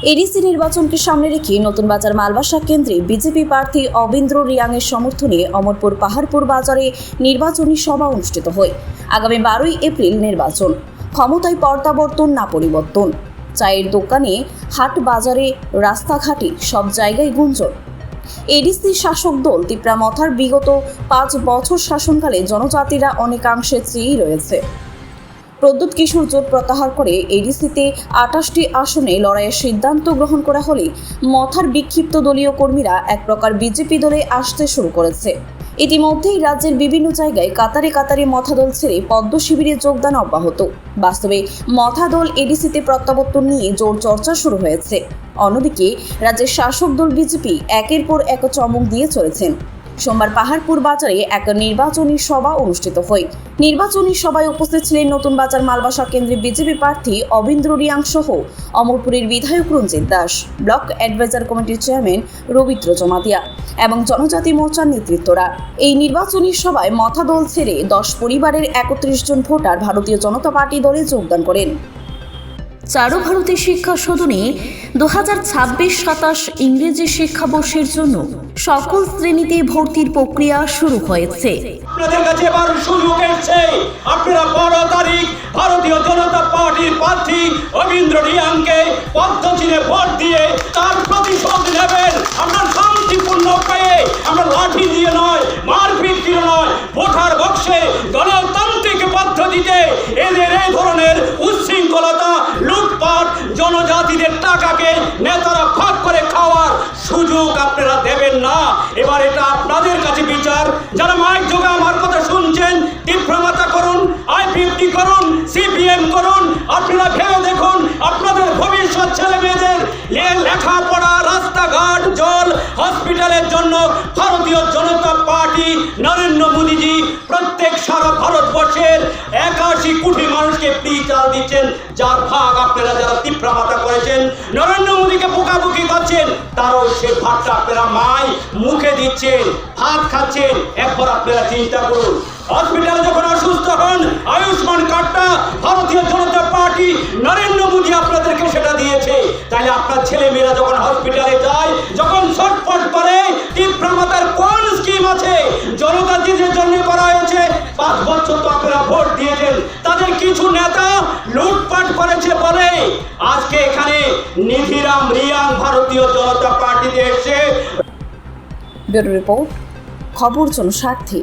ADC নির্বাচনকে সামনে রেখে নতুন বাজার মালবাসা কেন্দ্রে বিজেপি প্রার্থী অবিন্দ্র রিয়াংয়ের সমর্থনে অমরপুর পাহাড়পুর বাজারে নির্বাচনী সভা অনুষ্ঠিত হয়। আগামী 12ই এপ্রিল নির্বাচন, ক্ষমতায় প্রত্যাবর্তন না পরিবর্তন। চায়ের দোকানে, হাট বাজারে, রাস্তাঘাটে সব জায়গায় গুঞ্জন। এডিসি শাসক দল তিপ্রামথার বিগত 5 বছর শাসনকালে জনজাতিরা অনেকাংশে চেয়েই রয়েছে। প্রদ্যুৎ কিশোর জোট প্রত্যাহার করে এডিসিতে 28টি আসনে লড়াইয়ের সিদ্ধান্ত গ্রহণ করা হলে মথার বিক্ষিপ্ত দলীয় কর্মীরা এক প্রকার বিজেপি দলে আসতে শুরু করেছে। ইতিমধ্যেই রাজ্যের বিভিন্ন জায়গায় কাতারে কাতারে মথা দল ছেড়ে পদ্ম শিবিরে যোগদান অব্যাহত। বাস্তবে মথা দল এডিসিতে প্রত্যাবর্তন নিয়ে জোর চর্চা শুরু হয়েছে। অন্যদিকে রাজ্যের শাসক দল বিজেপি একের পর এক চমক দিয়ে চলেছেন। সোমবার পাহাড়পুর বাজারে এক নির্বাচনী সভা অনুষ্ঠিত হয়। নির্বাচনী সভায় উপস্থিত ছিলেন নতুন বাজার মালবাসা কেন্দ্রের বিজেপি প্রার্থী অবিন্দ্র রিয়াং সহ অমরপুরের বিধায়ক রঞ্জিত দাস, ব্লক অ্যাডভাইজার কমিটির চেয়ারম্যান রবীন্দ্র জমাতিয়া এবং জনজাতি মোর্চার নেতৃত্বরা। এই নির্বাচনী সভায় মথা দল ছেড়ে 10 পরিবারের 31 জন ভোটার ভারতীয় জনতা পার্টি দলে যোগদান করেন। চারু ভারতী শিক্ষা সদনে 2026-27 ইংরেজি শিক্ষাবর্ষের জন্য সকল শ্রেণীতে ভর্তির প্রক্রিয়া শুরু হয়েছে। আপনাদের কাছে এবার সুযোগ এসেছে, আপনারা 12 তারিখ ভারতীয় জনতা পার্টির প্রার্থী অবিন্দ্র রিয়াংকে পদ্মচিহ্নে ভোট দিয়ে তার প্রতিশোধ নেবেন। আমরা শান্তিপূর্ণ পেয়ে, আমরা লাঠি দিয়ে নয়, মারপিট দিয়ে নয়, ভোটার বক্সে গণতান্ত্রিক পদ্ধতিতে এদের এই ধরনের উচ্ছৃঙ্খলতা, লুটপাট, জনজাতিদের টাকাকে নেতারা ভাগ করে খাওয়ার সুযোগ আপনারা দেবেন না। এবার এটা আপনাদের কাছে বিচার। যারা মাইক যোগে আমার কথা শুনছেন, তীব্রমাতা করুন, I50 করুন, CPM করুন। আপনারা ভেবে দেখুন আপনাদের ভবিষ্যৎ ছেলে মেয়েদের লেখাপড়া, রাস্তাঘাট, জল, হসপিটালের জন্য ভারতীয় জনতা পার্টি নরেন্দ্র মোদীজি প্রত্যেক সারা ভারতবর্ষের 81 কোটি মানুষকে ফ্রি চাল দিচ্ছেন, যার ভাগ আপনারা যারা তীব্রমাতা করেছেন, নরেন্দ্র মোদীকে বোকাবুকি করছেন, তারও সে ভাগটা আপনারা মাই মুখে দিচ্ছেন, ভাত খাচ্ছেন। একবার আপনারা চিন্তা করুন, হসপিটালে যখন অসুস্থ হন, আয়ুষ্মান কার্ডটা ভারতীয় জনতা পার্টি নরেন্দ্র মোদী আপনাদেরকে সেটা দিয়েছে। তাহলে আপনার ছেলে মেয়েরা যখন হসপিটালে যায়, যখন ছটফট করে, তীব্রমাতার কোন স্কিম আছে জনজাতিদের জন্য করা হয়েছে? 5 বছর তো আপনারা ভোট দিয়েছেন, তাদের কিছু নেতা লুটপাট করেছে বলে আজকে এখানে নিধিরাম রিয়াং ভারতীয় জনতা পার্টিতে এসে। ব্যুরো রিপোর্ট, খবর জনস্বার্থে।